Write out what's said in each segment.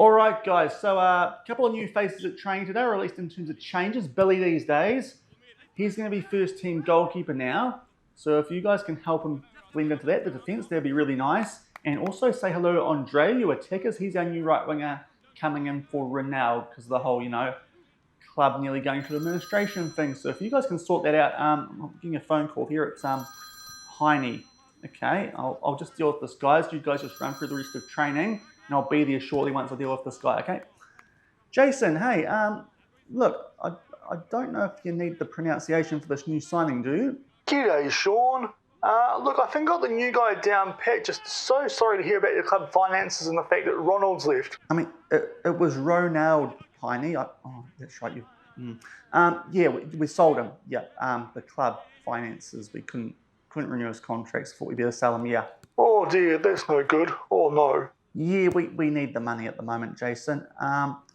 Alright guys, so a couple of new faces at training today, or at least in terms of changes. Billy these days, he's going to be first team goalkeeper now. So if you guys can help him blend into that, the defence, that'd be really nice. And also say hello to Andre, your attackers. He's our new right winger coming in for Ronaldo because of the whole, club nearly going to administration thing. So if you guys can sort that out, I'm getting a phone call here. It's Heine. Okay, I'll just deal with this, guys. You guys just run through the rest of training, and I'll be there shortly once I deal with this guy, okay? Jason, hey, look, I don't know if you need the pronunciation for this new signing, do you? G'day, Shaun. Look, I think I got the new guy down pat. Just so sorry to hear about your club finances and the fact that Ronald's left. I mean, it was Ronald, Piney. Oh, that's right. Yeah, we sold him. Yeah, the club finances, we couldn't renew his contracts. Thought we'd better sell him. Yeah. Oh dear, that's no good. Oh no. Yeah, we need the money at the moment, Jason.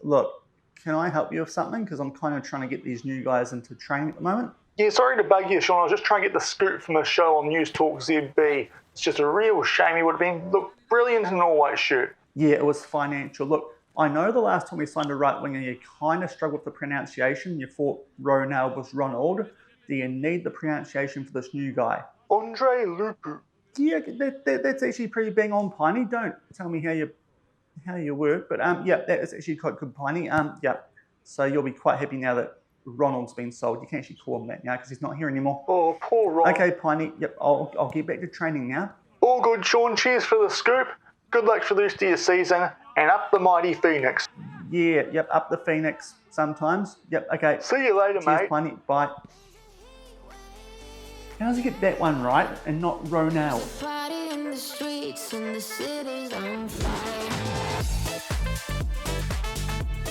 Look, can I help you with something? Because I'm kind of trying to get these new guys into training at the moment. Yeah, sorry to bug you, Shaun. I was just trying to get the scoop from a show on News Talk ZB. It's just a real shame he would have been brilliant in an all-white shirt. Yeah, it was financial. Look, I know the last time we signed a right winger, you kind of struggled with the pronunciation. You thought Ronald was Ronald. Do you need the pronunciation for this new guy? Andre Lupu. Yeah, that's actually pretty bang on, Piney. Don't tell me how you work, but yeah, that is actually quite good, Piney. Yeah, so you'll be quite happy now that Ronald's been sold. You can actually call him that now because he's not here anymore. Oh, poor Ron. Okay, Piney. Yep, I'll get back to training now. All good, Shaun. Cheers for the scoop. Good luck for the rest of your season, and up the mighty Phoenix. Yeah, yep, up the Phoenix sometimes. Yep, okay. See you later, Cheers, mate. Piney. Bye. How does he get that one right and not Ronald? Party in the streets and the city's on fire.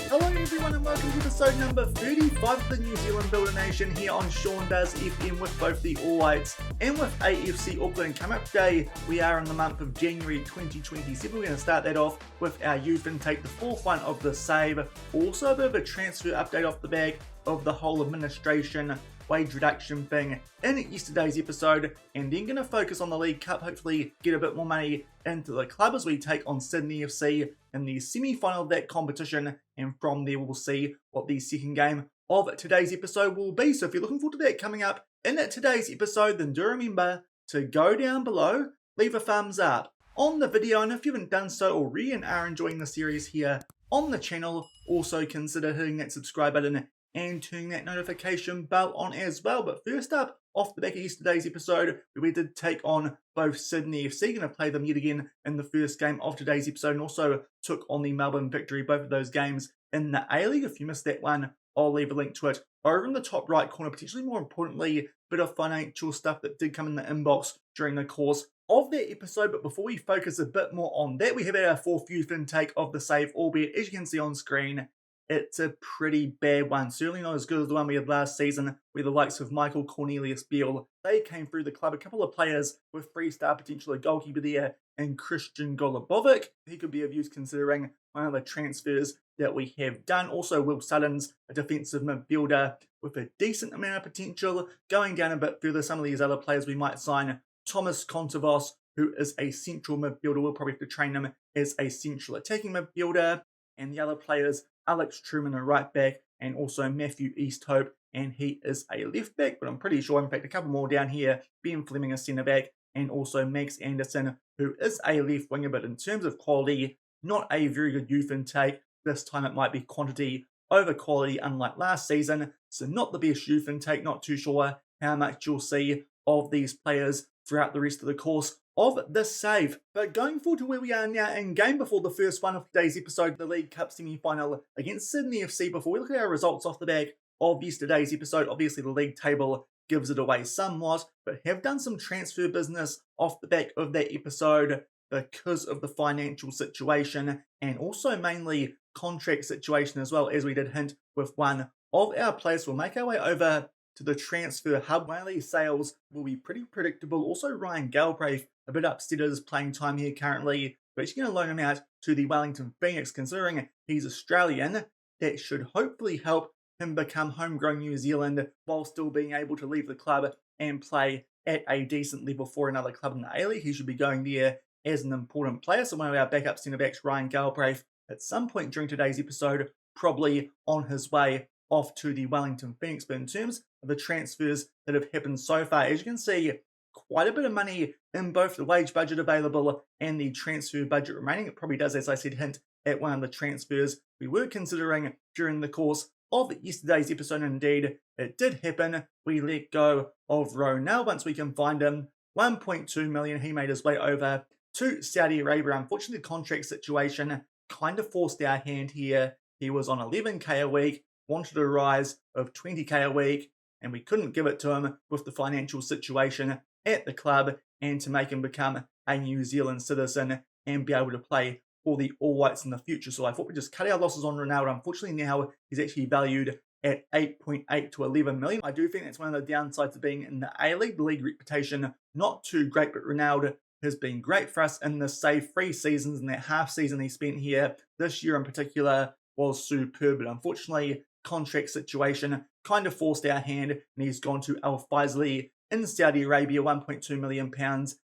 Hello everyone and welcome to episode number 35 of the New Zealand Builder Nation here on Shaun Does FM with both the All Whites and with AFC Auckland. Coming up today, we are in the month of January 2027. We're going to start that off with our youth intake, the fourth one of the save. Also a bit of a transfer update off the back of the whole administration wage reduction thing in yesterday's episode, and then going to focus on the League Cup, hopefully get a bit more money into the club as we take on Sydney FC in the semi-final of that competition, and from there we'll see what the second game of today's episode will be. So if you're looking forward to that coming up in today's episode, then do remember to go down below, leave a thumbs up on the video, and if you haven't done so already and are enjoying the series here on the channel, also consider hitting that subscribe button and turning that notification bell on as well. But first up, off the back of yesterday's episode, where we did take on both Sydney FC, going to play them yet again in the first game of today's episode, and also took on the Melbourne Victory, both of those games in the A-League. If you missed that one, I'll leave a link to it over in the top right corner. Potentially more importantly, a bit of financial stuff that did come in the inbox during the course of that episode. But before we focus a bit more on that, we have our fourth youth intake of the save, albeit as you can see on screen, it's a pretty bad one. Certainly not as good as the one we had last season, where the likes of Michael Cornelius Beale, they came through the club. A couple of players with 3-star potential, a goalkeeper there, and Christian Golubovic. He could be of use considering one of the transfers that we have done. Also, Will Sutton's a defensive midfielder with a decent amount of potential. Going down a bit further, some of these other players we might sign. Thomas Kontavos, who is a central midfielder. We'll probably have to train him as a central attacking midfielder. And the other players, Alex Truman, a right back, and also Matthew Easthope, and he is a left back, but I'm pretty sure, in fact, a couple more down here, Ben Fleming, a centre back, and also Max Anderson, who is a left winger, but in terms of quality, not a very good youth intake. This time it might be quantity over quality, unlike last season, so not the best youth intake. Not too sure how much you'll see of these players throughout the rest of the course of the save. But going forward to where we are now in game before the first one of today's episode, the League Cup semi-final against Sydney FC, before we look at our results off the back of yesterday's episode, obviously the league table gives it away somewhat, but have done some transfer business off the back of that episode because of the financial situation, and also mainly contract situation as well, as we did hint with one of our players. We'll make our way over to the transfer hub. One of these sales will be pretty predictable. Also, Ryan Galbraith, a bit upset at his playing time here currently, but he's going to loan him out to the Wellington Phoenix, considering he's Australian. That should hopefully help him become homegrown New Zealand while still being able to leave the club and play at a decent level for another club in the A-League. He should be going there as an important player. So one of our backup centre-backs, Ryan Galbraith, at some point during today's episode, probably on his way off to the Wellington Phoenix. But in terms of the transfers that have happened so far, as you can see, quite a bit of money in both the wage budget available and the transfer budget remaining. It probably does, as I said, hint at one of the transfers we were considering during the course of yesterday's episode. Indeed, it did happen. We let go of Ronell once we can find him. 1.2 million. He made his way over to Saudi Arabia. Unfortunately, the contract situation kind of forced our hand here. He was on 11k a week, wanted a rise of 20k a week, and we couldn't give it to him with the financial situation at the club and to make him become a New Zealand citizen and be able to play for the All Whites in the future. So I thought we'd just cut our losses on Ronaldo. Unfortunately, now he's actually valued at 8.8 to 11 million. I do think that's one of the downsides of being in the A-League. The league reputation, not too great, but Ronaldo has been great for us in the, say, 3 seasons, and that half season he spent here this year in particular was superb. But unfortunately, contract situation kind of forced our hand, and he's gone to Al Faisaly in Saudi Arabia, £1.2 million.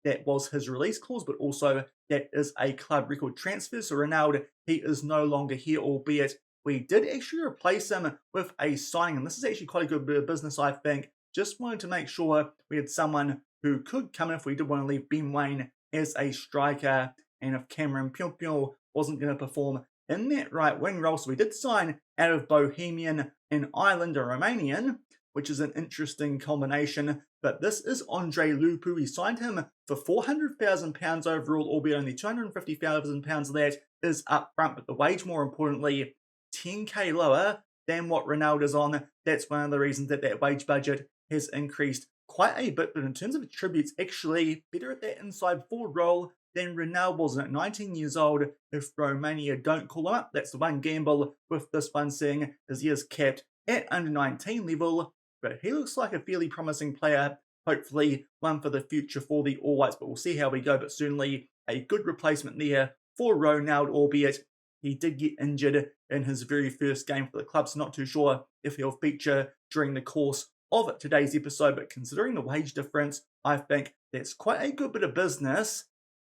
That was his release clause, but also that is a club record transfer. So Ronaldo, he is no longer here, albeit we did actually replace him with a signing, and this is actually quite a good bit of business, I think. Just wanted to make sure we had someone who could come in if we did want to leave Ben Waine as a striker, and if Cameron Pion wasn't going to perform in that right wing role. So we did sign out of Bohemian in Ireland, a Romanian, which is an interesting combination. But this is Andre Lupu. We signed him for £400,000 overall, albeit only £250,000 of that is up front. But the wage, more importantly, 10k lower than what Ronaldo's on. That's one of the reasons that that wage budget has increased quite a bit. But in terms of attributes, actually better at that inside forward role than Ronaldo was at 19 years old. If Romania don't call him up, that's the one gamble with this one, seeing as he is capped at under 19 level. But he looks like a fairly promising player, hopefully one for the future for the All Whites, but we'll see how we go. But certainly a good replacement there for Ronaldo, albeit he did get injured in his very first game for the club, so not too sure if he'll feature during the course of today's episode. But considering the wage difference, I think that's quite a good bit of business.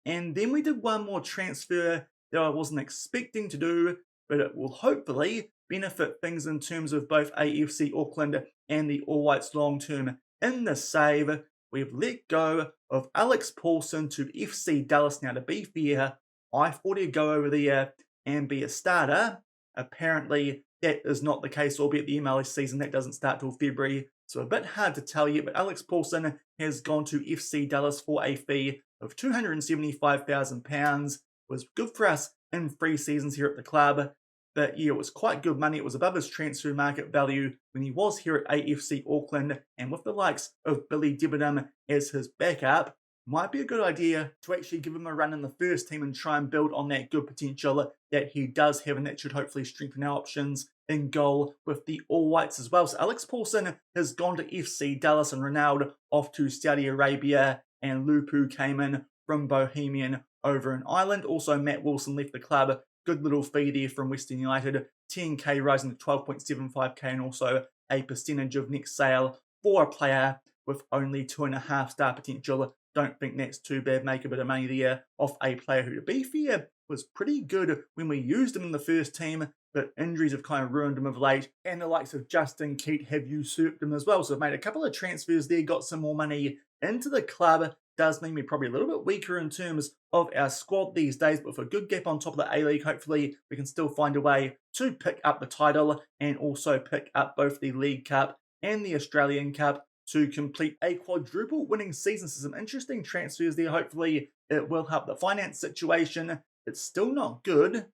And then we did one more transfer that I wasn't expecting to do, but it will hopefully benefit things in terms of both AFC Auckland and the All Whites long term. In the save, we've let go of Alex Paulson to FC Dallas. Now, to be fair, I thought he'd go over there and be a starter. Apparently, that is not the case, albeit the MLS season that doesn't start till February, so a bit hard to tell yet. But Alex Paulson has gone to FC Dallas for a fee of £275,000. Was good for us in 3 seasons here at the club. But yeah, it was quite good money. It was above his transfer market value when he was here at AFC Auckland, and with the likes of Billy Debenham as his backup, might be a good idea to actually give him a run in the first team and try and build on that good potential that he does have, and that should hopefully strengthen our options in goal with the All Whites as well. So Alex Paulson has gone to FC Dallas, and Ronaldo off to Saudi Arabia, and Lupu came in from Bohemian over in Ireland. Also, Matt Wilson left the club. Good little fee there from Western United, 10k rising to 12.75k, and also a percentage of next sale for a player with only 2.5 star potential. Don't think that's too bad. Make a bit of money there off a player who, to be fair, was pretty good when we used him in the first team, but injuries have kind of ruined him of late, and the likes of Justin Keat have usurped him as well. So I've made a couple of transfers there, got some more money into the club. Does mean we're probably a little bit weaker in terms of our squad these days, but with a good gap on top of the A-League, hopefully we can still find a way to pick up the title and also pick up both the League Cup and the Australian Cup to complete a quadruple winning season. So some interesting transfers there. Hopefully it will help the finance situation. It's still not good,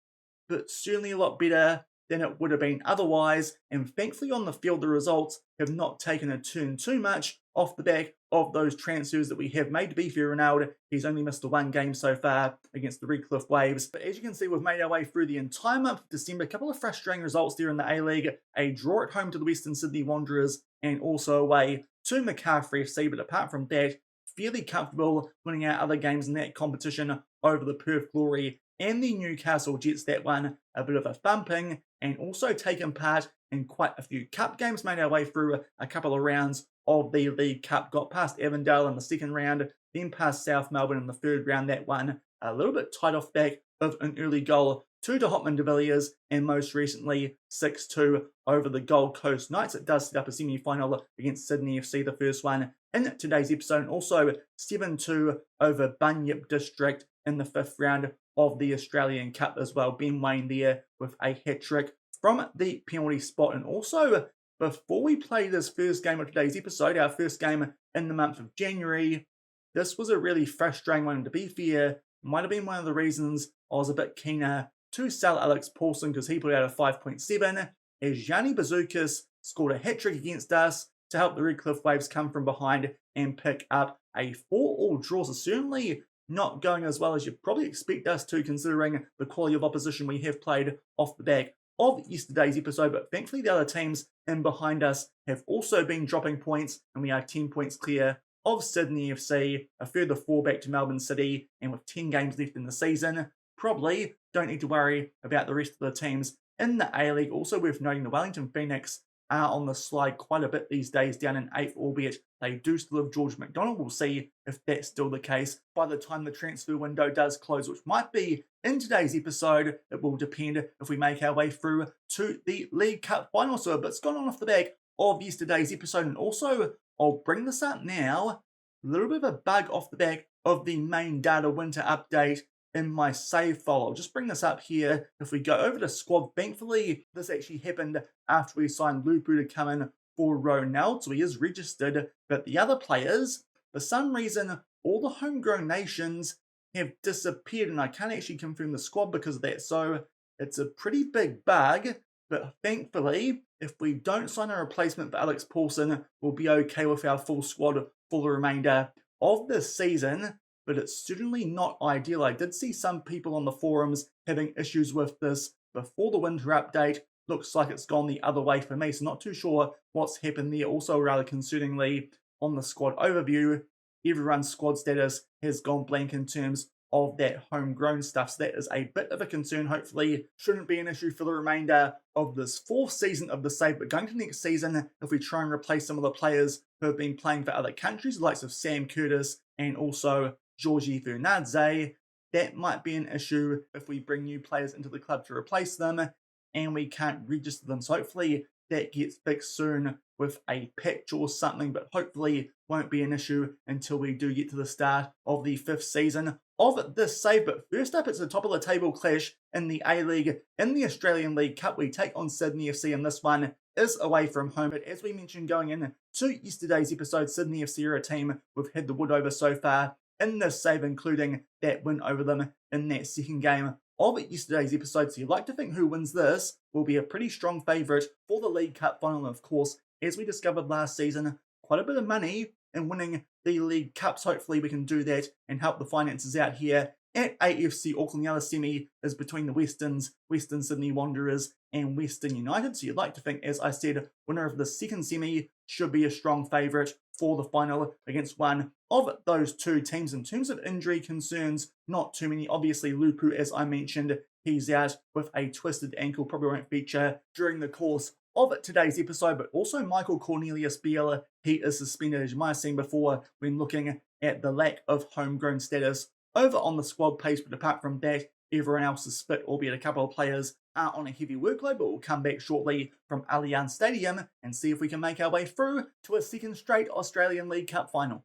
but certainly a lot better than it would have been otherwise. And thankfully on the field, the results have not taken a turn too much off the back of those transfers that we have made. To be fair, Ronaldo, he's only missed the 1 game so far against the Redcliffe Waves. But as you can see, we've made our way through the entire month of December. A couple of frustrating results there in the A-League. A draw at home to the Western Sydney Wanderers, and also away to Macarthur FC. But apart from that, fairly comfortable winning out other games in that competition over the Perth Glory and the Newcastle Jets. That one a bit of a thumping, and also taken part in quite a few cup games. Made our way through a couple of rounds of the League Cup. Got past Avondale in the second round, then past South Melbourne in the third round. That one a little bit tight off back of an early goal 2 to Hotman de Villiers, and most recently 6-2 over the Gold Coast Knights. It does set up a semi-final against Sydney FC, the first one in today's episode, and also 7-2 over Bunyip District in the 5th round of the Australian Cup as well. Ben Waine there with a hat-trick from the penalty spot. And also, before we play this first game of today's episode, our first game in the month of January, this was a really frustrating one. To be fair, might have been one of the reasons I was a bit keener to sell Alex Paulson, because he put out a 5.7, as Yanni Bazoukas scored a hat-trick against us to help the Redcliffe Waves come from behind and pick up a 4-4 draw. So certainly not going as well as you'd probably expect us to, considering the quality of opposition we have played off the back of yesterday's episode. But thankfully the other teams in behind us have also been dropping points, and we are 10 points clear of Sydney FC, a further 4 back to Melbourne City, and with 10 games left in the season, probably don't need to worry about the rest of the teams in the A-League. Also worth noting, the Wellington Phoenix are on the slide quite a bit these days, down in 8th, albeit they do still have George McDonald. We'll see if that's still the case by the time the transfer window does close, which might be in today's episode. It will depend if we make our way through to the League Cup final. So a bit's gone on off the back of yesterday's episode, and also I'll bring this up now, a little bit of a bug off the back of the main data winter update in my save file. I'll just bring this up here. If we go over to squad, thankfully this actually happened after we signed Lupu to come in for Ronald, so he is registered, but the other players, for some reason, all the homegrown nations have disappeared, and I can't actually confirm the squad because of that, so it's a pretty big bug. But thankfully, if we don't sign a replacement for Alex Paulson, we'll be okay with our full squad for the remainder of this season. But it's certainly not ideal. I did see some people on the forums having issues with this before the winter update. Looks like it's gone the other way for me, so not too sure what's happened there. Also, rather concerningly, on the squad overview, everyone's squad status has gone blank in terms of that homegrown stuff, so that is a bit of a concern. Hopefully shouldn't be an issue for the remainder of this 4th season of the save. But going to next season, if we try and replace some of the players who have been playing for other countries, the likes of Sam Curtis and also Georgie Fernandez, that might be an issue if we bring new players into the club to replace them and we can't register them. So hopefully that gets fixed soon with a patch or something, but hopefully won't be an issue until we do get to the start of the 5th season of this save. But first up, it's a top of the table clash in the A-League. In the Australian League Cup, we take on Sydney FC, and this one is away from home. But as we mentioned going in to yesterday's episode, Sydney FC are a team we've had the wood over so far in this save, including that win over them in that second game of yesterday's episode. So you'd like to think who wins this will be a pretty strong favourite for the League Cup final. And of course, as we discovered last season, quite a bit of money in winning the League Cups. Hopefully we can do that and help the finances out here at AFC Auckland. The other semi is between the Westerns, Western Sydney Wanderers and Western United. So you'd like to think, as I said, winner of the second semi should be a strong favourite for the final against one of those two teams. In terms of injury concerns, not too many. Obviously, Lupu, as I mentioned, he's out with a twisted ankle, probably won't feature during the course of today's episode. But also Michael Cornelius Biela, he is suspended, as you might have seen before when looking at the lack of homegrown status over on the squad page. But apart from that, everyone else is fit, albeit a couple of players are on a heavy workload. But we'll come back shortly from Allianz Stadium and see if we can make our way through to a second straight Australian League Cup final.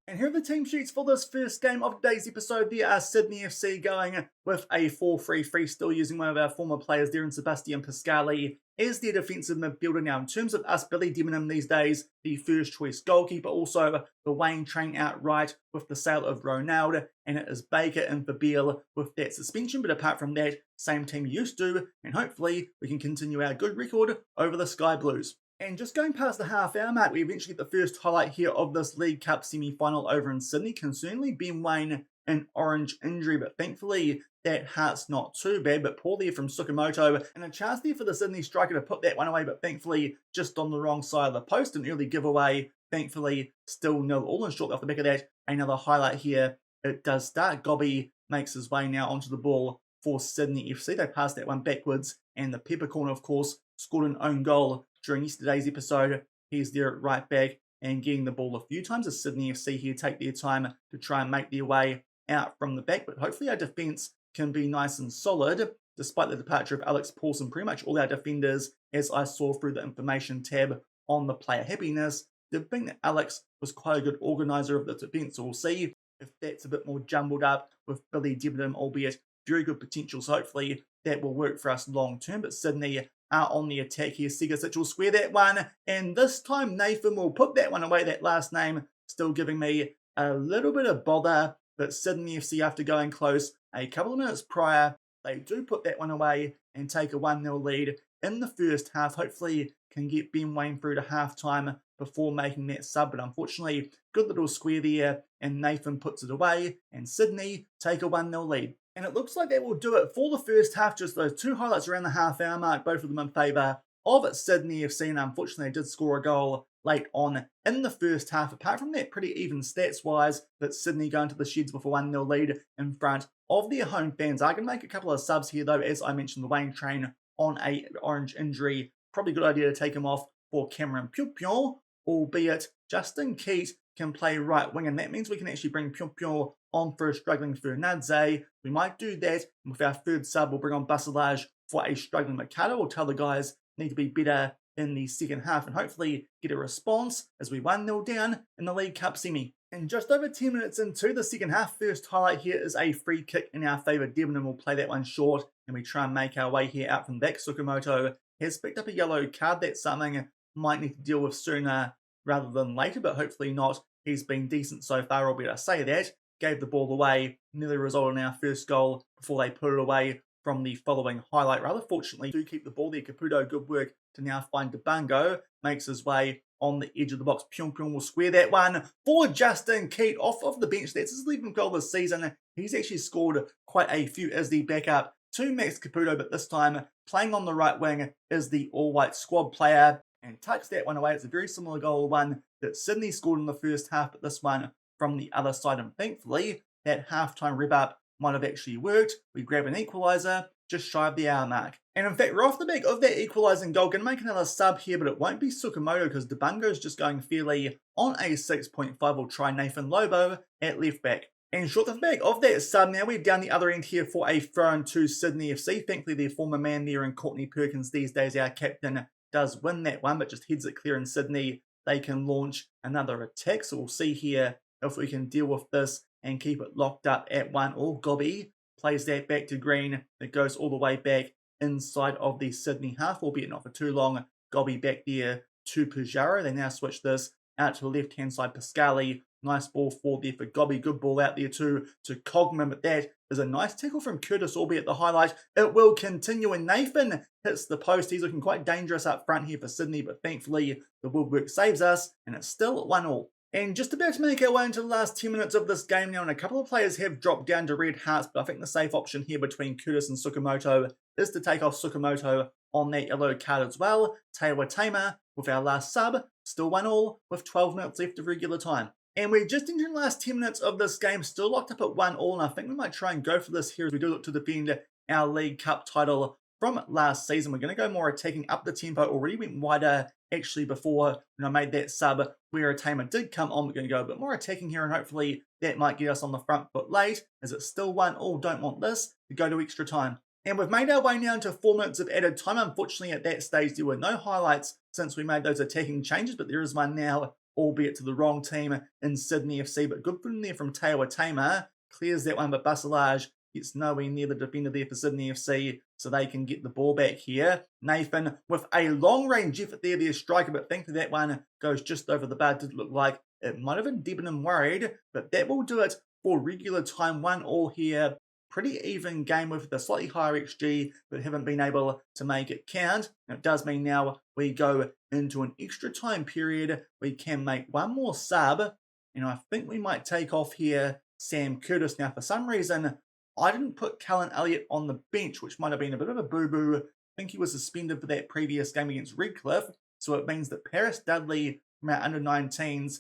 And here are the team sheets for this first game of today's episode. There are Sydney FC going with a 4-3-3, still using one of our former players there in Sebastian Pascali as their defensive midfielder. Now, in terms of us, Billy Debenham these days, the first choice goalkeeper, also the Wayne train outright with the sale of Ronaldo, and it is Baker and Fabiel with that suspension. But apart from that, same team used to, and hopefully we can continue our good record over the Sky Blues. And just going past the half-hour mark, we eventually get the first highlight here of this League Cup semi-final over in Sydney. Concerningly, Ben Waine an orange injury, but thankfully that heart's not too bad. But poor there from Tsukamoto, and a chance there for the Sydney striker to put that one away, but thankfully just on the wrong side of the post. An early giveaway, thankfully still 0-0. And shortly off the back of that, another highlight here. It does start. Gobby makes his way now onto the ball for Sydney FC. They pass that one backwards, and the Peppercorn, of course, scored an own goal during yesterday's episode. He's there at right back and getting the ball a few times as Sydney FC here take their time to try and make their way out from the back. But hopefully our defence can be nice and solid. Despite the departure of Alex Paulson, pretty much all our defenders, as I saw through the information tab on the player happiness, did think that Alex was quite a good organiser of the defence. So we'll see if that's a bit more jumbled up with Billy Debenham, albeit very good potential. So hopefully that will work for us long term. But Sydney are on the attack here. Sigurdsich will square that one. And this time Nathan will put that one away. That last name still giving me a little bit of bother. But Sydney FC, after going close a couple of minutes prior, they do put that one away and take a 1-0 lead in the first half. Hopefully can get Ben Waine through to half-time before making that sub. But unfortunately, good little square there, and Nathan puts it away, and Sydney take a 1-0 lead. And it looks like that will do it for the first half. Just those two highlights around the half-hour mark, both of them in favour of Sydney FC. And unfortunately, they did score a goal late on in the first half. Apart from that, pretty even stats-wise, that Sydney go into the sheds with a 1-0 lead in front of their home fans. I can make a couple of subs here, though. As I mentioned, the Wayne Train on a orange injury. Probably a good idea to take him off for Cameron Pion, albeit Justin Keat can play right wing, and that means we can actually bring Pion on for a struggling Fernandez. We might do that, and with our third sub, we'll bring on Basilage for a struggling Mercado. We'll tell the guys need to be better in the second half and hopefully get a response as we 1-0 down in the League Cup semi. And just over 10 minutes into the second half, first highlight here is a free kick in our favour. Debenham will play that one short, and we try and make our way here out from the back. Tsukamoto has picked up a yellow card. That's something might need to deal with sooner rather than later, but hopefully not. He's been decent so far, albeit I say that. Gave the ball away, nearly resulted in our first goal before they put it away from the following highlight. Rather fortunately, do keep the ball there. Caputo, good work to now find Debango. Makes his way on the edge of the box. Pion will square that one for Justin Keat off of the bench. That's his 11th goal this season. He's actually scored quite a few as the backup to Max Caputo, but this time playing on the right wing is the all-white squad player and tucks that one away. It's a very similar goal one that Sydney scored in the first half, but this one from the other side. And thankfully, that halftime rip-up might have actually worked. We grab an equaliser just shy of the hour mark. And in fact, we're off the back of that equalising goal. Going to make another sub here, but it won't be Tsukamoto because Debango's just going fairly on a 6.5. We'll try Nathan Lobo at left back. And short the back of that sub, now we're down the other end here for a throw-in to Sydney FC. Thankfully, their former man there in Courtney Perkins these days, our captain, does win that one, but just heads it clear in Sydney. They can launch another attack. So we'll see here if we can deal with this and keep it locked up at 1-1. Gobby plays that back to Green. It goes all the way back inside of the Sydney half, albeit not for too long. Gobby back there to Pujaro. They now switch this out to the left-hand side. Pascali, nice ball forward there for Gobby. Good ball out there to Cogman, but that is a nice tackle from Curtis, albeit the highlight. It will continue, and Nathan hits the post. He's looking quite dangerous up front here for Sydney, but thankfully the woodwork saves us, and it's still 1-1. And just about to make our way into the last 10 minutes of this game now, and a couple of players have dropped down to red hearts, but I think the safe option here between Curtis and Tsukamoto is to take off Tsukamoto on that yellow card as well. Taylor Tamer with our last sub, still 1-1 with 12 minutes left of regular time. And we're just entering the last 10 minutes of this game, still locked up at 1-1, and I think we might try and go for this here as we do look to defend our League Cup title from last season. We're going to go more attacking up the tempo. Already went wider actually before when I made that sub where a Tamer did come on. We're going to go a bit more attacking here, and hopefully that might get us on the front foot late, as it's still 1-1. Don't want this to go to extra time. And we've made our way now into 4 minutes of added time. Unfortunately, at that stage, there were no highlights since we made those attacking changes, but there is one now, albeit to the wrong team in Sydney FC. But good from there from Taylor Tamer. Clears that one, but Basilage gets nowhere near the defender there for Sydney FC, so they can get the ball back here. Nathan with a long-range effort there, their striker, but thankfully that one goes just over the bar. Did look like it might have been Debenham worried, but that will do it for regular time. 1-1 here. Pretty even game with a slightly higher XG, but haven't been able to make it count. And it does mean now we go into an extra time period. We can make one more sub, and I think we might take off here Sam Curtis. Now, for some reason, I didn't put Callan Elliott on the bench, which might have been a bit of a boo-boo. I think he was suspended for that previous game against Redcliffe, so it means that Paris Dudley from our under-19s,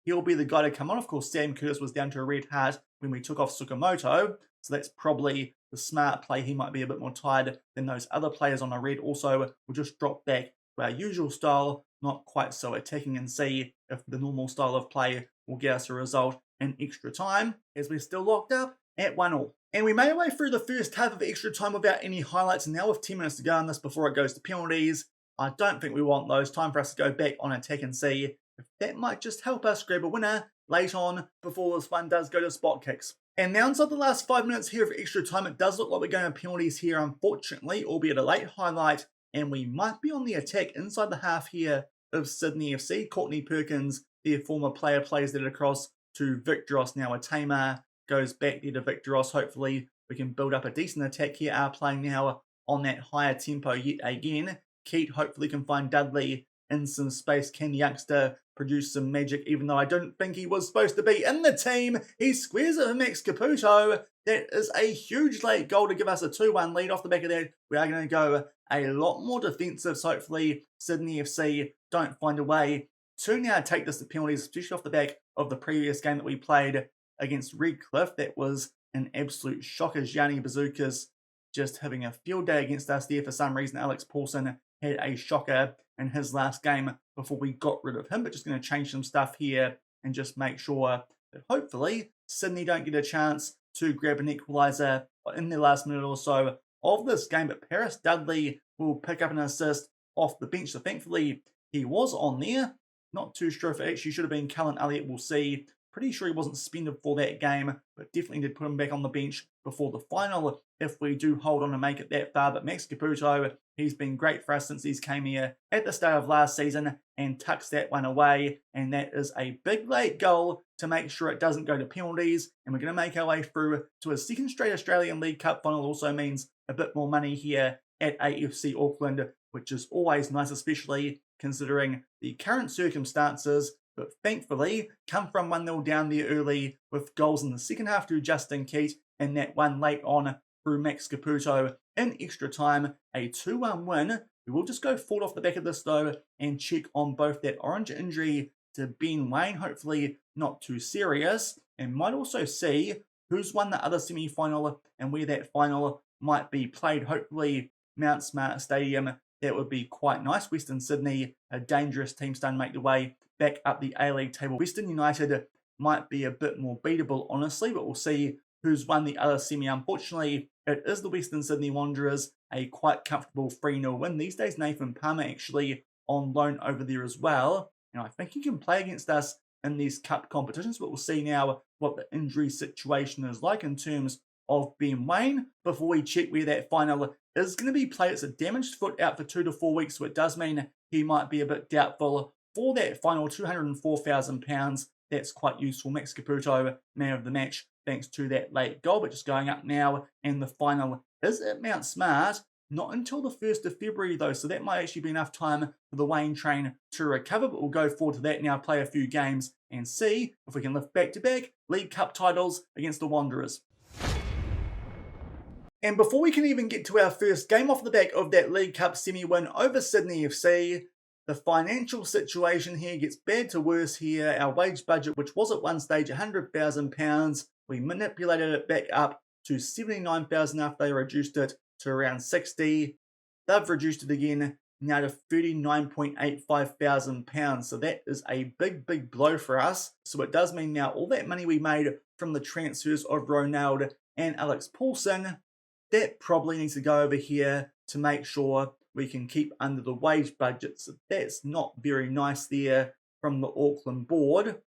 he'll be the guy to come on. Of course, Sam Curtis was down to a red heart when we took off Tsukamoto, so that's probably the smart play. He might be a bit more tired than those other players on a red. Also, we'll just drop back to our usual style, not quite so attacking, and see if the normal style of play will get us a result in extra time, as we're still locked up at 1-1. And we made our way through the first half of extra time without any highlights, and now with 10 minutes to go on this before it goes to penalties, I don't think we want those. Time for us to go back on attack and see if that might just help us grab a winner late on before this one does go to spot kicks. And now inside the last 5 minutes here of extra time, it does look like we're going to penalties here, unfortunately, albeit a late highlight, and we might be on the attack inside the half here of Sydney FC. Courtney Perkins, their former player, plays that across to Victoros. Now a Tamar goes back there to Victoros. Hopefully we can build up a decent attack here. Are playing now on that higher tempo yet again. Keat hopefully can find Dudley in some space. Can the youngster produce some magic, even though I don't think he was supposed to be in the team? He squares it for Max Caputo. That is a huge late goal to give us a 2-1 lead. Off the back of that, we are going to go a lot more defensive, so hopefully Sydney FC don't find a way to now take this to penalties, especially off the back of the previous game that we played against Redcliffe. That was an absolute shocker. Gianni Bazookas just having a field day against us there. For some reason, Alex Paulson had a shocker in his last game before we got rid of him, but just going to change some stuff here and just make sure that hopefully Sydney don't get a chance to grab an equaliser in the last minute or so of this game. But Paris Dudley will pick up an assist off the bench, so thankfully he was on there. Not too sure if it actually should have been Cullen Elliott. We'll see. Pretty sure he wasn't suspended for that game, but definitely did put him back on the bench before the final if we do hold on and make it that far. But Max Caputo, he's been great for us since he's came here at the start of last season and tucks that one away. And that is a big late goal to make sure it doesn't go to penalties. And we're going to make our way through to a second straight Australian League Cup final. Also means a bit more money here at AFC Auckland, which is always nice, especially considering the current circumstances. But thankfully, come from 1-0 down there early with goals in the second half to Justin Keat and that one late on through Max Caputo in extra time. A 2-1 win. We will just go forward off the back of this though and check on both that orange injury to Ben Wayne, hopefully not too serious, and might also see who's won the other semi-final and where that final might be played. Hopefully Mount Smart Stadium. That would be quite nice. Western Sydney, a dangerous team, starting to make their way back up the A-League table. Western United might be a bit more beatable, honestly, but we'll see who's won the other semi. Unfortunately, it is the Western Sydney Wanderers, a quite comfortable 3-0 win. These days, Nathan Palmer actually on loan over there as well. And I think he can play against us in these cup competitions, but we'll see now what the injury situation is like in terms of Ben Wayne before we check where that final is going to be played. It's a damaged foot out for 2 to 4 weeks, so it does mean he might be a bit doubtful for that final £204,000. That's quite useful. Max Caputo, man of the match, thanks to that late goal. But just going up now, and the final is at Mount Smart. Not until the 1st of February though, so that might actually be enough time for the Wayne train to recover. But we'll go forward to that now, play a few games, and see if we can lift back-to-back League Cup titles against the Wanderers. And before we can even get to our first game off the back of that League Cup semi-win over Sydney FC, the financial situation here gets bad to worse here. Our wage budget, which was at one stage £100,000, we manipulated it back up to $79,000 after they reduced it to around 60. They've reduced it again now to £39,850. So that is a big, big blow for us. So it does mean now all that money we made from the transfers of Ronaldo and Alex Paulson, that probably needs to go over here to make sure we can keep under the wage budget. So that's not very nice there from the Auckland board.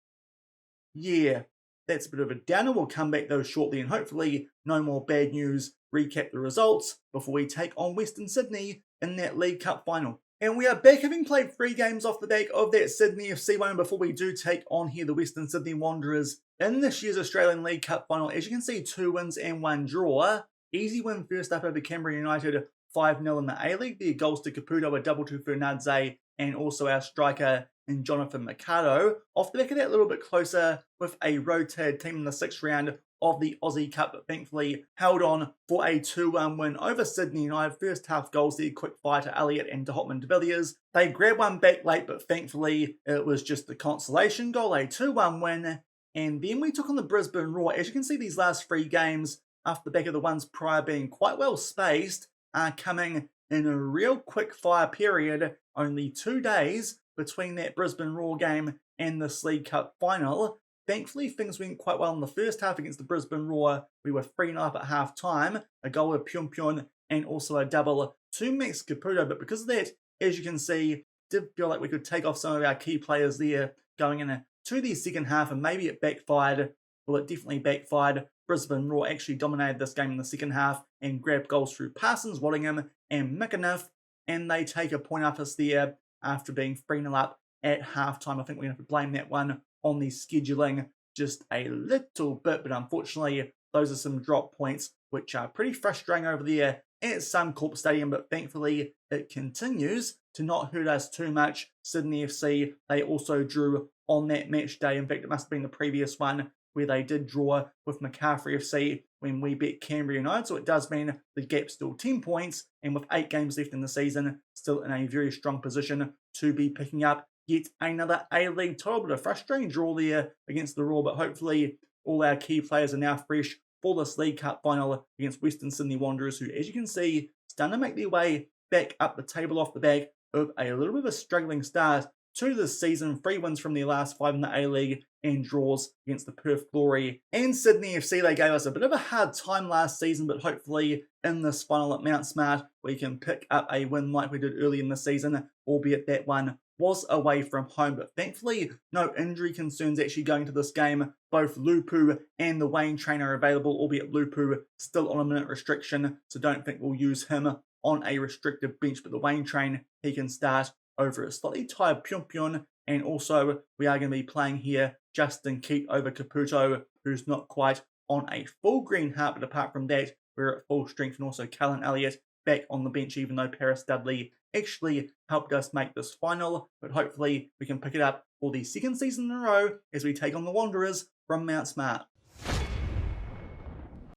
Yeah, that's a bit of a downer. We'll come back though shortly and hopefully no more bad news. Recap the results before we take on Western Sydney in that League Cup final. And we are back, having played 3 games off the back of that Sydney FC one before we do take on here the Western Sydney Wanderers in this year's Australian League Cup final. As you can see, 2 wins and 1 draw. Easy win first up over Canberra United, 5-0 in the A-League. Their goals to Caputo, a double to Fernandez, and also our striker in Jonathan Mercado. Off the back of that, a little bit closer with a rotated team in the 6th round of the Aussie Cup, but thankfully held on for a 2-1 win over Sydney United. First half goals there, quick fire to Elliott and to Hotman de Villiers. They grabbed one back late, but thankfully it was just the consolation goal, a 2-1 win. And then we took on the Brisbane Roar. As you can see, these last 3 games, after the back of the ones prior being quite well spaced, are coming in a real quick fire period. Only 2 days between that Brisbane Roar game and this League Cup final. thankfully things went quite well in the first half against the Brisbane Roar. We were 3-0 up at half time, a goal of Pyongyang and also a double to Max Caputo. But because of that, as you can see, did feel like we could take off some of our key players there going into the second half, and maybe it backfired. Well, it definitely backfired. Brisbane Roar actually dominated this game in the second half and grabbed goals through Parsons, Waddingham and McAnuff, and they take a point off us there after being 3-0 up at halftime. I think we're going to have to blame that one on the scheduling just a little bit, but unfortunately, those are some drop points which are pretty frustrating over there at Suncorp Stadium, but thankfully it continues to not hurt us too much. Sydney FC, they also drew on that match day. In fact, it must have been the previous one where they did draw with Macarthur FC when we beat Canberra United. So it does mean the gap's still 10 points, and with 8 games left in the season, still in a very strong position to be picking up yet another A-League title. But a frustrating draw there against the Roar, but hopefully all our key players are now fresh for this League Cup final against Western Sydney Wanderers, who, as you can see, starting to make their way back up the table off the back of a little bit of a struggling start to this season. 3 wins from their last 5 in the A-League and draws against the Perth Glory and Sydney FC. They gave us a bit of a hard time last season, but hopefully in this final at Mount Smart, we can pick up a win like we did early in the season, albeit that one was away from home. But thankfully, no injury concerns actually going to this game. Both Lupu and the Wayne Train are available, albeit Lupu still on a minute restriction, so don't think we'll use him on a restricted bench. But the Wayne Train, he can start over a slightly tired Pyongyang, and also we are going to be playing here Justin Keat over Caputo, who's not quite on a full green heart, but apart from that, we're at full strength. And also Callan Elliott back on the bench, even though Paris Dudley actually helped us make this final. But hopefully we can pick it up for the second season in a row as we take on the Wanderers from Mount Smart.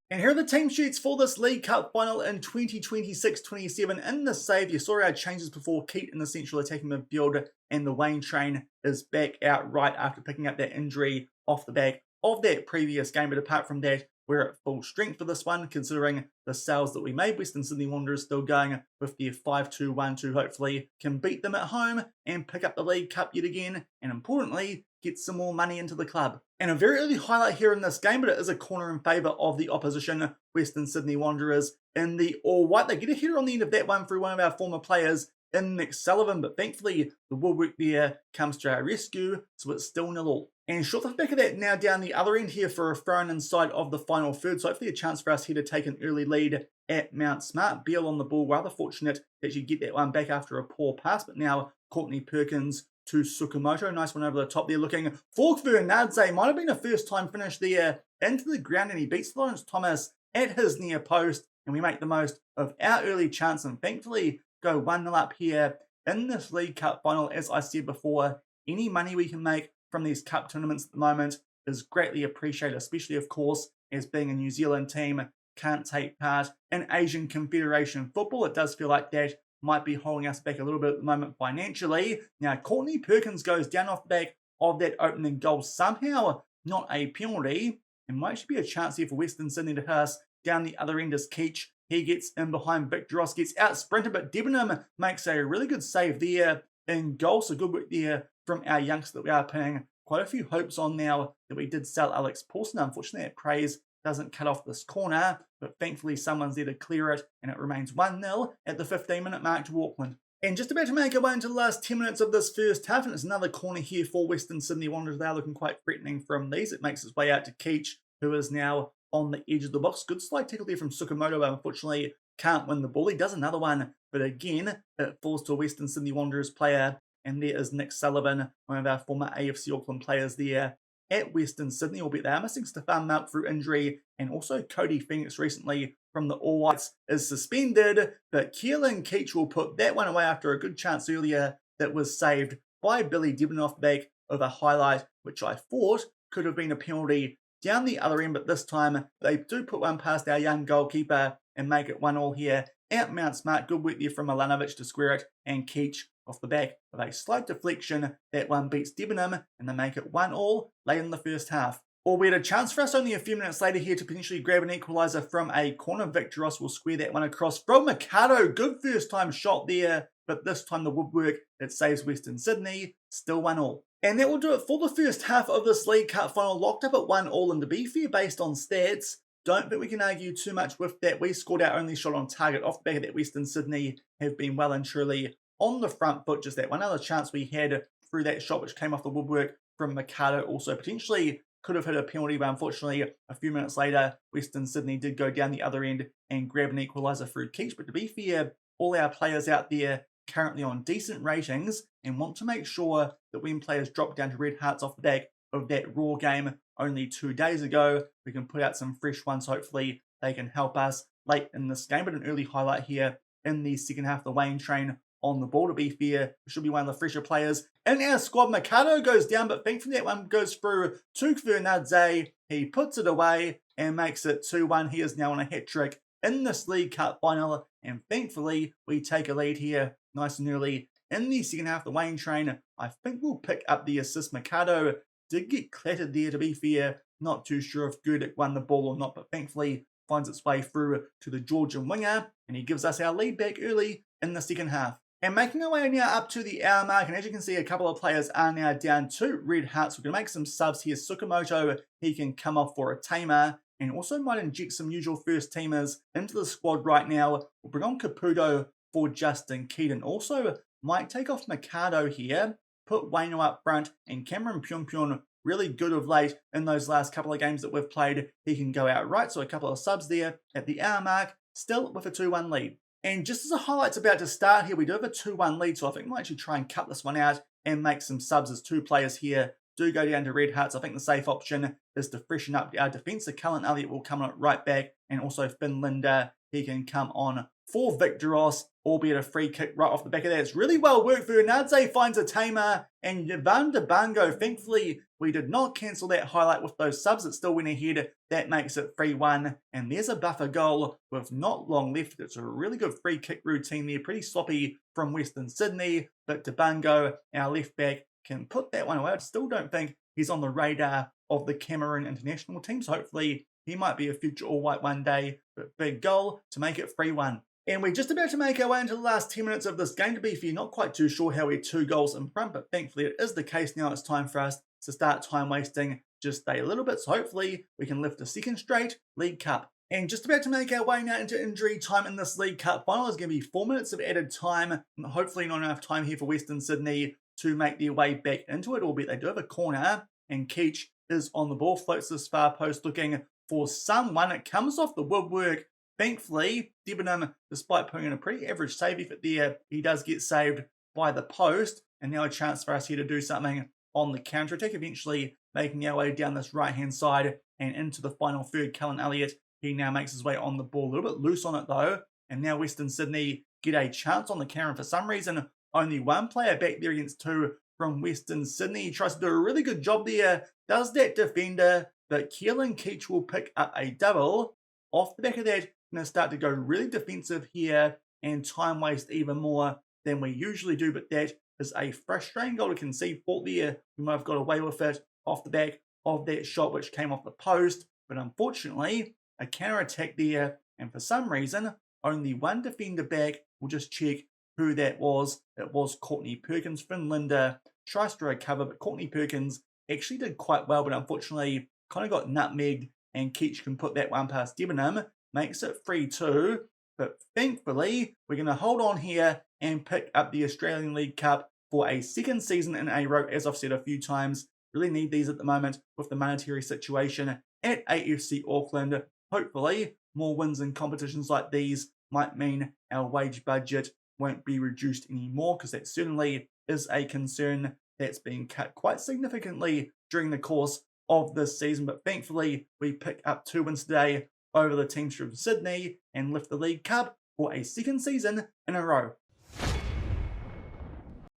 And here are the team sheets for this League Cup final in 2026-27. In the save, you saw our changes before. Keat in the central attacking midfield, and the Wayne Train is back out right after picking up that injury off the back of that previous game. But apart from that, we're at full strength for this one, considering the sales that we made. Western Sydney Wanderers still going with their 5-2-1-2. Hopefully can beat them at home and pick up the League Cup yet again, and importantly, get some more money into the club. And a very early highlight here in this game, but it is a corner in favour of the opposition, Western Sydney Wanderers in the all-white. They get a header on the end of that one through one of our former players in Nick Sullivan, but thankfully the woodwork there comes to our rescue, so it's still 0-0. And short off the back of that, now down the other end here for a throw-in inside of the final third, so hopefully a chance for us here to take an early lead at Mount Smart. Beale on the ball, rather fortunate that you get that one back after a poor pass, but now Courtney Perkins to Sukamoto. Nice one over the top there, looking for Fernandze. Might have been a first-time finish there into the ground, and he beats Lawrence Thomas at his near post, and we make the most of our early chance and thankfully go 1-0 up here in this League Cup final. As I said before, any money we can make from these cup tournaments at the moment is greatly appreciated, especially, of course, as being a New Zealand team can't take part in Asian Confederation football. It does feel like that might be holding us back a little bit at the moment financially. Now, Courtney Perkins goes down off the back of that opening goal. Somehow, not a penalty. It might actually be a chance here for Western Sydney to hit us. Down the other end is Keach. He gets in behind Victor Ross, gets out sprinted, but Debenham makes a really good save there in goal. So good work there from our youngster that we are putting quite a few hopes on now that we did sell Alex Paulson. Unfortunately, that praise doesn't cut off this corner, but thankfully someone's there to clear it, and it remains 1-0 at the 15-minute mark to Auckland. And just about to make our way into the last 10 minutes of this first half, and it's another corner here for Western Sydney Wanderers. They are looking quite threatening from these. It makes its way out to Keach, who is now on the edge of the box. Good slide tackle there from Sukamoto, but unfortunately can't win the ball. He does another one, but again, it falls to a Western Sydney Wanderers player, and there is Nick Sullivan, one of our former AFC Auckland players there at Western Sydney, albeit they are missing Stefan Malk through injury, and also Cody Phoenix recently from the All Whites is suspended, but Keelan Keach will put that one away after a good chance earlier that was saved by Billy Dibben off the back of a highlight, which I thought could have been a penalty down the other end, but this time they do put one past our young goalkeeper and make it 1-1 here at Mount Smart. Good work there from Milanovic to square it, and Keach off the back of a slight deflection. That one beats Debenham, and they make it 1-1 late in the first half. Albeit a chance for us only a few minutes later here to potentially grab an equaliser from a corner. Victor Ross will square that one across from Mikado. Good first time shot there, but this time the woodwork, it saves Western Sydney, still 1-1. And that will do it for the first half of this League Cup final, locked up at 1-1. And to be fair, based on stats, don't think we can argue too much with that. We scored our only shot on target off the back of that. Western Sydney have been well and truly on the front foot. Just that one other chance we had through that shot which came off the woodwork from Mikado also potentially could have hit a penalty, but unfortunately a few minutes later Western Sydney did go down the other end and grab an equaliser through Keach. But to be fair, all our players out there currently on decent ratings and want to make sure that when players drop down to red hearts off the back of that Raw game only 2 days ago, we can put out some fresh ones. Hopefully they can help us late in this game. But an early highlight here in the second half, the Wayne train on the ball. To be fair, should be one of the fresher players in our squad. Mikado goes down, but thankfully that one goes through to Fernandze. He puts it away and makes it 2-1. He is now on a hat-trick in this League Cup final, and thankfully we take a lead here nice and early in the second half. The Wayne train, I think, will pick up the assist. Mikado did get clattered there, to be fair. Not too sure if Gurdick won the ball or not, but thankfully finds its way through to the Georgian winger, and he gives us our lead back early in the second half. And making our way now up to the hour mark, and as you can see, a couple of players are now down to red hearts. We're going to make some subs here. Tsukamoto, he can come off for a tamer, and also might inject some usual first teamers into the squad right now. We'll bring on Caputo for Justin Keaton. Also, might take off Mikado here, put Waino up front, and Cameron Pyongyang, really good of late in those last couple of games that we've played. He can go out right, so a couple of subs there at the hour mark, still with a 2-1 lead. And just as a highlight's about to start here, we do have a 2-1 lead, so I think we might actually try and cut this one out and make some subs as two players here do go down to red hearts. I think the safe option is to freshen up our defence. So Cullen Elliott will come on at right back, and also Finn Linder, he can come on for Victor Ross, albeit a free kick right off the back of that. It's really well worked. Fernandze finds a tamer, and Yvan Debango, thankfully, we did not cancel that highlight with those subs. It still went ahead. That makes it 3-1, and there's a buffer goal with not long left. It's a really good free kick routine there. Pretty sloppy from Western Sydney, but Debango, our left back, can put that one away. I still don't think he's on the radar of the Cameroon international team, so hopefully he might be a future all-white one day, but big goal to make it 3-1. And we're just about to make our way into the last 10 minutes of this game. To be fair, not quite too sure how we're 2 goals in front, but thankfully it is the case now. It's time for us to start time wasting just stay a little bit, so hopefully we can lift a second straight League Cup. And just about to make our way now into injury time in this League Cup final. There's going to be 4 minutes of added time, and hopefully not enough time here for Western Sydney to make their way back into it, albeit they do have a corner, and Keach is on the ball, floats this far post looking for someone. It comes off the woodwork. Thankfully, Debenham, despite putting in a pretty average save effort there, he does get saved by the post, and now a chance for us here to do something on the counter-attack, eventually making our way down this right-hand side and into the final third. Cullen Elliott, he now makes his way on the ball, a little bit loose on it though, and now Western Sydney get a chance on the counter. And for some reason, only one player back there against 2 from Western Sydney. He tries to do a really good job there, does that defender, but Keelan Keach will pick up a double. Off the back of that, going to start to go really defensive here and time waste even more than we usually do, but that is a frustrating goal to concede for there. We might have got away with it off the back of that shot which came off the post, but unfortunately a counter attack there, and for some reason only one defender back. We'll just check who that was. It was Courtney Perkins. Finn Linder tries to recover, but Courtney Perkins actually did quite well, but unfortunately kind of got nutmegged, and Keach can put that one past Debenham, makes it 3-2. But thankfully, we're going to hold on here and pick up the Australian League Cup for a second season in a row. As I've said a few times, really need these at the moment with the monetary situation at AFC Auckland. Hopefully, more wins in competitions like these might mean our wage budget won't be reduced anymore, because that certainly is a concern that's been cut quite significantly during the course of this season. But thankfully, we pick up 2 wins today over the teams from Sydney and lift the League Cup for a second season in a row.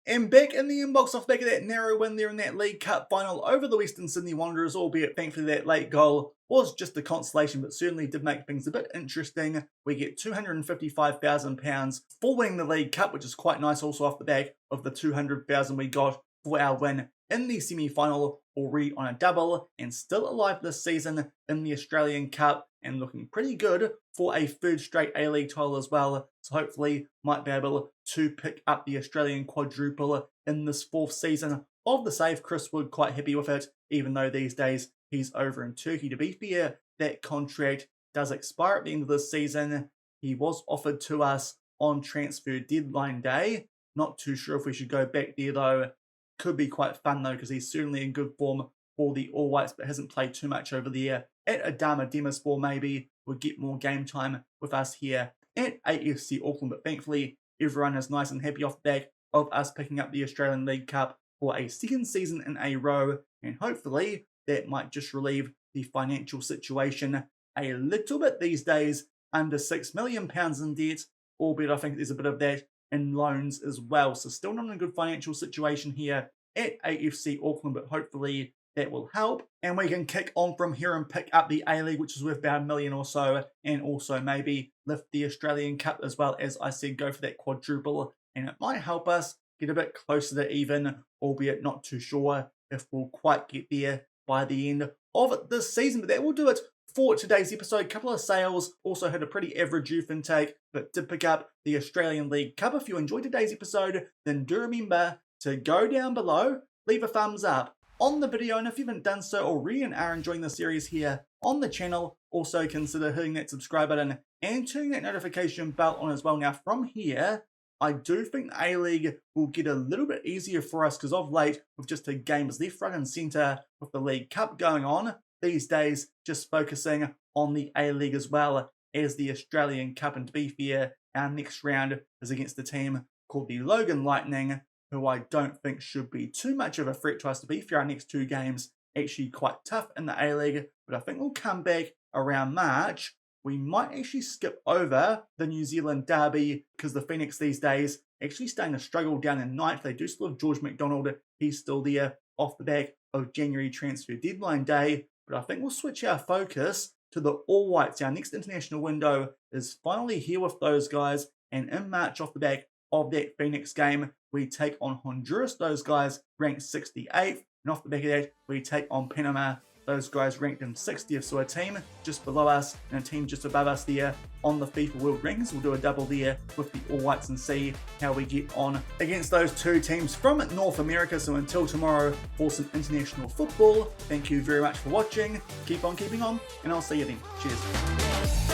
And back in the inbox off the back of that narrow win there in that League Cup final over the Western Sydney Wanderers, albeit thankfully that late goal was just a consolation, but certainly did make things a bit interesting. We get £255,000 for winning the League Cup, which is quite nice, also off the back of the $200,000 we got for our win in the semi-final, already on a double, and still alive this season in the Australian Cup, and looking pretty good for a third straight A-League title as well. So hopefully might be able to pick up the Australian quadruple in this 4th season of the save. Chris Wood quite happy with it, even though these days he's over in Turkey. To be fair, that contract does expire at the end of this season. He was offered to us on transfer deadline day. Not too sure if we should go back there though. Could be quite fun though, because he's certainly in good form for the All Whites, but hasn't played too much over there at Adama Demirspor. Maybe would get more game time with us here at AFC Auckland, but thankfully everyone is nice and happy off the back of us picking up the Australian League Cup for a 2nd season in a row, and hopefully that might just relieve the financial situation a little bit these days. Under £6 million in debt, albeit I think there's a bit of that in loans as well, so still not in a good financial situation here at AFC Auckland, but hopefully that will help, and we can kick on from here and pick up the A-League, which is worth about $1 million or so, and also maybe lift the Australian Cup as well. As I said, go for that quadruple, and it might help us get a bit closer to even, albeit not too sure if we'll quite get there by the end of this season. But that will do it for today's episode. Couple of sales, also had a pretty average youth intake, but did pick up the Australian League Cup. If you enjoyed today's episode, then do remember to go down below, leave a thumbs up on the video, and if you haven't done so already and are enjoying the series here on the channel, also consider hitting that subscribe button and turning that notification bell on as well. Now from here, I do think the A-League will get a little bit easier for us, because of late we've just had games left, right and centre with the League Cup going on. These days, just focusing on the A-League as well as the Australian Cup. And to be fair, our next round is against a team called the Logan Lightning, who I don't think should be too much of a threat to us. To be fair, our next 2 games actually quite tough in the A-League, but I think we'll come back around March. We might actually skip over the New Zealand derby, because the Phoenix these days actually starting to struggle down in 9th. They do still have George McDonald. He's still there off the back of January transfer deadline day. But I think we'll switch our focus to the All Whites. Our next international window is finally here with those guys. And in March, off the back of that Phoenix game, we take on Honduras. Those guys ranked 68th. And off the back of that, we take on Panama. Those guys ranked in 60th. So a team just below us and a team just above us there on the FIFA World Rankings. We'll do a double there with the All Whites and see how we get on against those 2 teams from North America. So until tomorrow for some international football, thank you very much for watching. Keep on keeping on, and I'll see you then. Cheers.